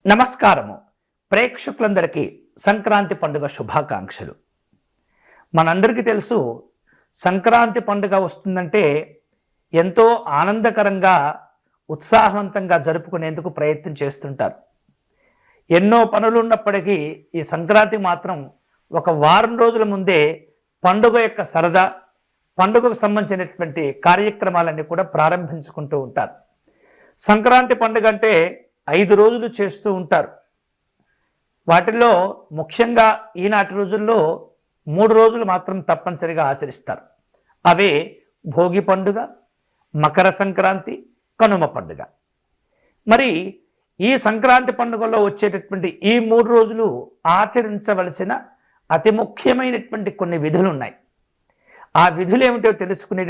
నమస్కారము ప్రేక్షకులందరికీ సంక్రాంతి పండుగ శుభాకాంక్షలు. మనందరికీ తెలుసు, సంక్రాంతి పండుగ వస్తుందంటే ఎంతో ఆనందకరంగా ఉత్సాహవంతంగా జరుపుకునేందుకు ప్రయత్నం చేస్తుంటారు. ఎన్నో పనులు ఉన్నప్పటికీ ఈ సంక్రాంతి మాత్రం ఒక వారం రోజుల ముందే పండుగ యొక్క సరదా, పండుగకు సంబంధించినటువంటి కార్యక్రమాలన్నీ కూడా ప్రారంభించుకుంటూ ఉంటారు. సంక్రాంతి పండుగ అంటే 5 రోజులు చేస్తూ ఉంటారు. వాటిల్లో ముఖ్యంగా ఈనాటి రోజుల్లో 3 రోజులు మాత్రం తప్పనిసరిగా ఆచరిస్తారు. అవే భోగి పండుగ, మకర సంక్రాంతి, కనుమ పండుగ. మరి ఈ సంక్రాంతి పండుగలో వచ్చేటటువంటి ఈ 3 రోజులు ఆచరించవలసిన అతి ముఖ్యమైనటువంటి కొన్ని విధులు ఉన్నాయి. ఆ విధులు ఏమిటో తెలుసుకునే